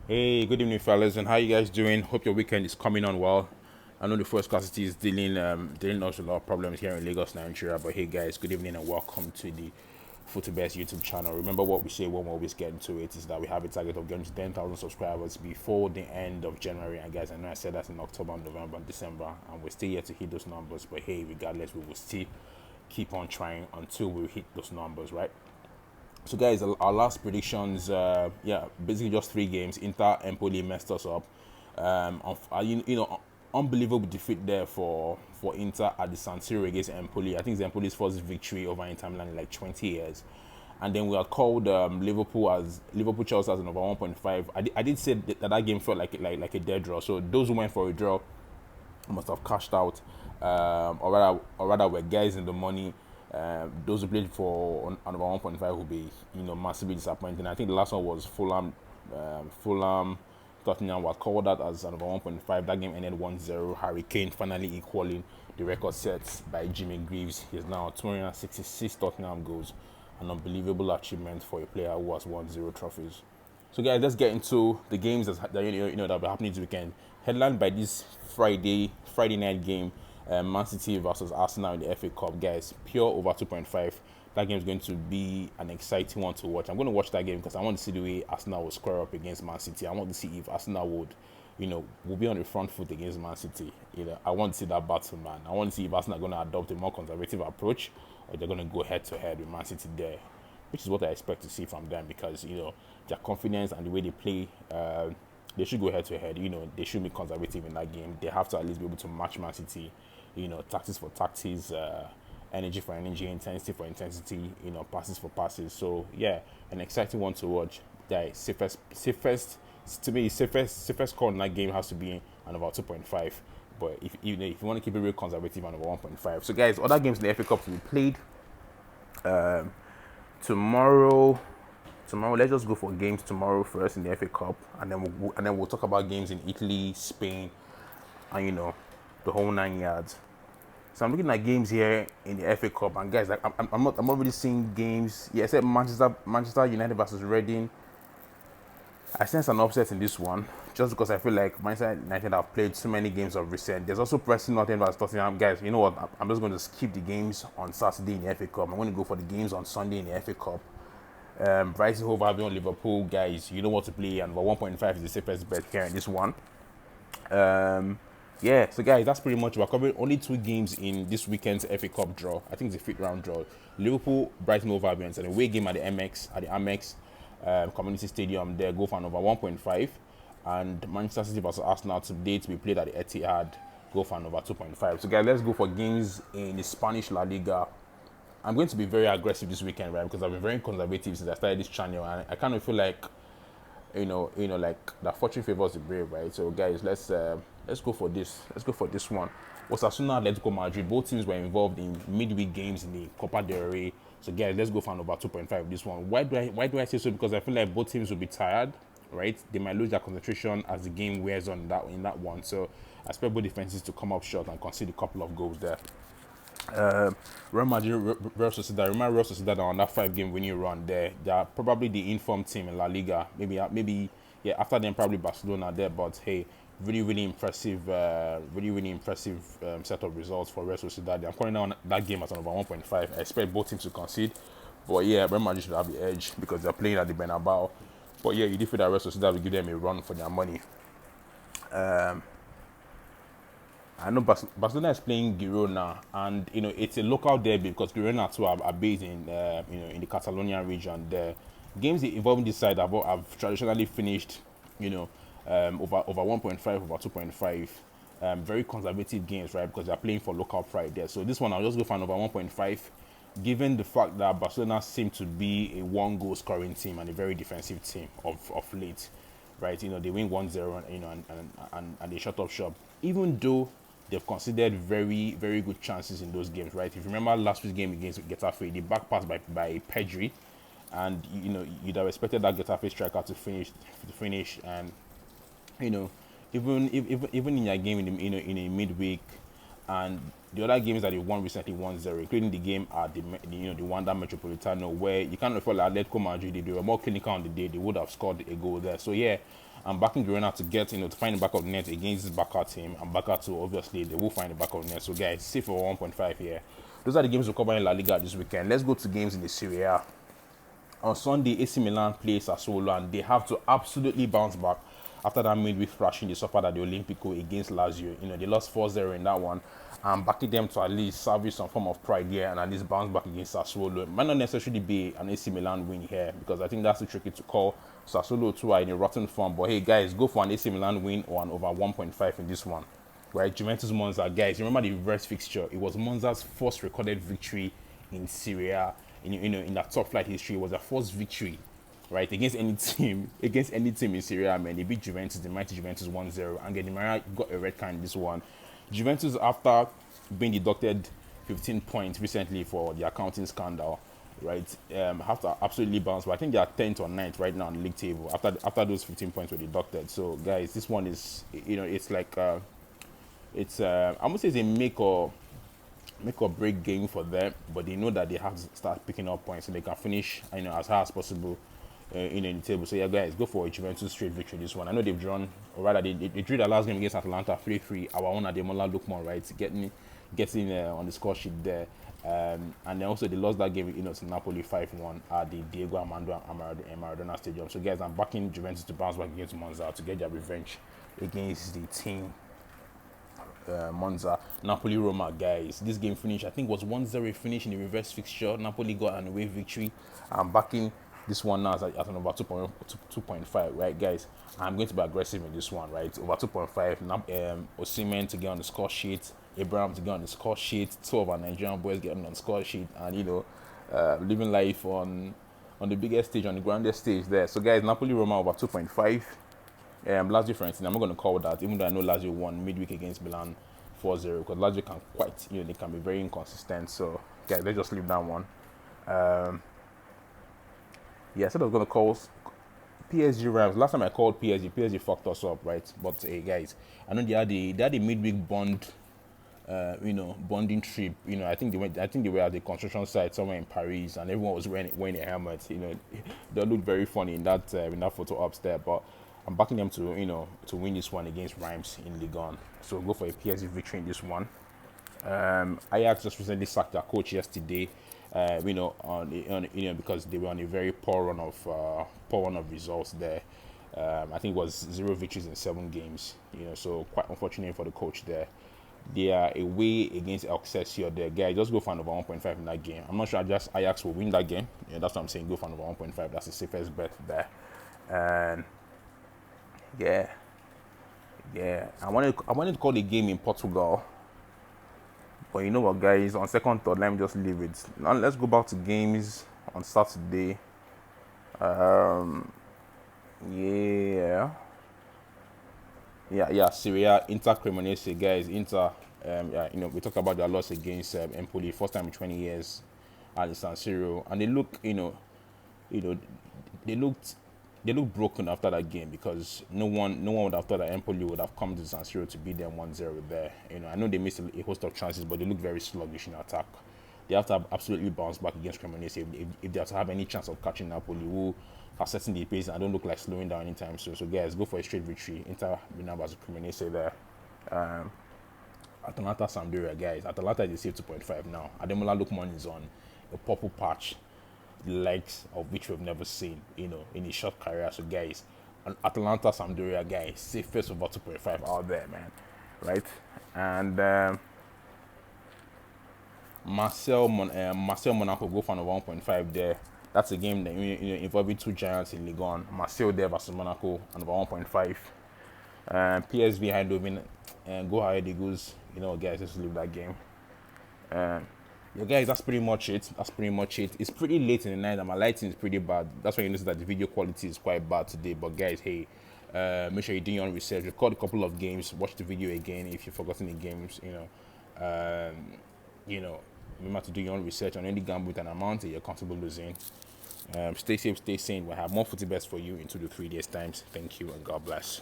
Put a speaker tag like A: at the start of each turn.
A: Hey, good evening, fellas, and how you guys doing? Hope your weekend is coming on well. I know the first scarcity is dealing us with a lot of problems here in Lagos, Nigeria. But hey, guys, good evening and welcome to the Footybets YouTube channel. Remember what we say when we always get into it is that we have a target of getting to 10,000 subscribers before the end of January. And guys, I know I said that in October, November, and December, and we're still yet to hit those numbers. But hey, regardless, we will still keep on trying until we hit those numbers, right? So, guys, our last predictions, basically just three games. Inter Empoli messed us up. Unbelievable defeat there for Inter at the San Siro against Empoli. I think it's Empoli's first victory over Inter Milan in like 20 years. And then we had called Liverpool Chelsea as an over 1.5. I did say that game felt like a dead draw. So those who went for a draw must have cashed out, or rather were guys in the money. Those who played for an over 1.5 will be massively disappointing. I think the last one was Fulham Tottenham was called that as an over 1.5. That game ended 1-0. Harry Kane finally equaling the record set by Jimmy Greaves. He's now 266 Tottenham goals, an unbelievable achievement for a player who has won 0 trophies. So, guys, let's get into the games that will be happening this weekend. Headlined by this Friday night game, Man City versus Arsenal in the FA Cup. Guys, pure over 2.5. That game is going to be an exciting one to watch. I'm going to watch that game because I want to see the way Arsenal will square up against Man City. I want to see if Arsenal will be on the front foot against Man City. I want to see that battle, man. I want to see if Arsenal are going to adopt a more conservative approach or they're going to go head to head with Man City there, which is what I expect to see from them because their confidence and the way they play, they should go head to head. They should be conservative in that game. They have to at least be able to match Man City. Tactics for tactics, energy for energy, intensity for intensity. Passes for passes. So yeah, an exciting one to watch. The safest to me, safest score in that game has to be an about 2.5. But if you want to keep it real conservative, an over 1.5. So, guys, other games in the FA Cup to be played. Tomorrow, let's just go for games tomorrow first in the FA Cup, and then we'll talk about games in Italy, Spain, and the whole 9 yards. So I'm looking at games here in the FA Cup, and guys, like I'm not really seeing games. Yeah, except Manchester United versus Reading. I sense an upset in this one, just because I feel like Manchester United have played too many games of recent. There's also Preston North End versus Tottenham. Guys, you know what? I'm just going to skip the games on Saturday in the FA Cup. I'm going to go for the games on Sunday in the FA Cup. Brighton Hove Albion Liverpool, guys, you know what to play, and 1.5 is the safest bet here in this one. So guys, that's pretty much. We're covering only two games in this weekend's FA Cup draw. I think it's a fifth round draw. Liverpool, Brighton Hove Albion, and a away game at the Amex Community Stadium. There, go for an over 1.5, and Manchester City versus Arsenal today to be played at the Etihad. Go for an over 2.5. So guys, let's go for games in the Spanish La Liga. I'm going to be very aggressive this weekend, right? Because I've been very conservative since I started this channel, and I kind of feel like, like that fortune favors the brave, right? So, guys, let's go for this. Let's go for this one. Osasuna, Atletico Madrid. Both teams were involved in midweek games in the Copa del Rey. So, guys, let's go for an over 2.5 this one. Why do I say so? Because I feel like both teams will be tired, right? They might lose their concentration as the game wears on in that one. So, I expect both defenses to come up short and concede a couple of goals there. Real Madrid, Real Sociedad. Remember Real Sociedad on that 5-game winning run there. They are probably the informed team in La Liga. Maybe after them probably Barcelona there. But hey, really impressive, set of results for Real Sociedad. I'm calling on that game as an over 1.5. I expect both teams to concede. But yeah, Real Madrid should have the edge because they're playing at the Bernabeu. But yeah, you do feel that Real Sociedad will give them a run for their money. I know Barcelona is playing Girona, and it's a local derby because Girona too are based in in the Catalonia region. The games involving this side have traditionally finished over 1.5, over 2.5. Very conservative games, right? Because they're playing for local pride there. So this one I'll just go for an over 1.5, given the fact that Barcelona seem to be a one-goal scoring team and a very defensive team of late, right? They win 1-0 and they shut up shop, even though they've considered very, very good chances in those games, right? If you remember last week's game against Getafe, the back pass by Pedri, and you'd have expected that Getafe striker to finish, and even in their game in a midweek, and the other games that they won recently 1-0, including the game at the Wanda Metropolitano, where you kind of felt like Atletico Madrid, they were more clinical on the day, they would have scored a goal there. So yeah, I'm backing Girona to get, to find the back of the net against this Barca team. And Barca too, obviously, they will find the back of the net. So, guys, safe for 1.5 here. Those are the games we'll cover in La Liga this weekend. Let's go to games in the Serie A. On Sunday, AC Milan plays Sassuolo, and they have to absolutely bounce back after that midweek thrashing they suffered at the Olimpico against Lazio. They lost 4-0 in that one. I'm backing them to at least salvage some form of pride here and at least bounce back against Sassuolo. It might not necessarily be an AC Milan win here because I think that's too tricky to call. Sassuolo too are in a rotten form. But hey, guys, go for an AC Milan win or an over 1.5 in this one. Right, Juventus Monza, guys. Remember the reverse fixture? It was Monza's first recorded victory in Serie A. In that top flight history, it was their first victory, right, against any team in Serie A. Man, they beat Juventus, the mighty Juventus 1-0, and Di Maria got a red card in this one. Juventus, after being deducted 15 points recently for the accounting scandal, right, have to absolutely bounce. But I think they are 10th or 9th right now on the league table after those 15 points were deducted. So, guys, this one is, it's like it's I would say it's a make or break game for them, but they know that they have to start picking up points so they can finish as high as possible in the table. So yeah, guys, go for a Juventus straight victory this one. I know they've drawn, or rather they drew the last game against Atalanta 3-3. Our own Ademola Lookman, right, getting on the score sheet there. And then also they lost that game to Napoli 5-1 at the Diego Armando Maradona Stadium. So guys, I'm backing Juventus to bounce back against Monza to get their revenge against the team Monza. Napoli Roma, guys, this game finished, I think, was 1-0 finish in the reverse fixture. Napoli got an away victory. I'm backing this one now at an over 2.5, right, guys? I'm going to be aggressive in this one, right? Over 2.5. Osimhen to get on the score sheet, Abraham to get on the score sheet, 2 of our Nigerian boys getting on the score sheet, and living life on the biggest stage, on the grandest stage there. So guys, Napoli Roma over 2.5. Lazio Fiorentina, I'm not going to call that, even though I know Lazio won midweek against Milan 4-0, because Lazio can they can be very inconsistent. So, guys, let's just leave that one. I said I was going to call PSG Rams. Last time I called PSG fucked us up, right? But, hey, guys, I know they had a midweek bonding trip. I think they were at the construction site somewhere in Paris, and everyone was wearing a helmet. They looked very funny in that photo upstairs, but I'm backing them to win this one against Reims in Ligue 1. So go for a PSG victory in this one. Ajax just recently sacked their coach yesterday. Because they were on a very poor run of results there. I think it was 0 victories in 7 games. So quite unfortunate for the coach there. They are away against Excelsior there. Guys, just go for an over 1.5 in that game. I'm not sure just Ajax will win that game. That's what I'm saying. Go for an over 1.5. That's the safest bet there. And yeah. I wanted to call the game in Portugal, but you know what, guys? On second thought, let me just leave it. Now let's go back to games on Saturday. Serie A, Inter Cremonese, guys. Inter, we talked about their loss against Empoli, first time in 20 years at the San Siro, and they look, they looked broken after that game because no one would have thought that Empoli would have come to San Siro to beat them 1-0 there. I know they missed a host of chances, but they look very sluggish in attack. They have to absolutely bounce back against Cremonese if they have to have any chance of catching Napoli, who are setting the pace and don't look like slowing down anytime soon. So guys, go for a straight victory. Inter Milan versus Cremonese there. Atalanta Sampdoria, guys. Atalanta is a safe 2.5 now. Ademola Lookman is on a purple patch, the likes of which we've never seen, in his short career. So guys, Atalanta Sampdoria, guys, safest over 2.5 out there, man. Right? And Marcel Monaco, go for an over 1.5 there. That's a game that involving 2 giants in Ligue 1. Marseille there versus Monaco, and over 1.5. PSV Eindhoven, and go ahead Eagles. Guys, just leave that game. Guys, that's pretty much it. It's pretty late in the night and my lighting is pretty bad. That's why you notice that the video quality is quite bad today. But guys, hey, make sure you do your own research. Record a couple of games. Watch the video again if you've forgotten the games. Remember to do your own research on any gamble with an amount that you're comfortable losing. Stay safe, stay sane. We'll have more Footybets for you in 2 to 3 days' times. Thank you and God bless.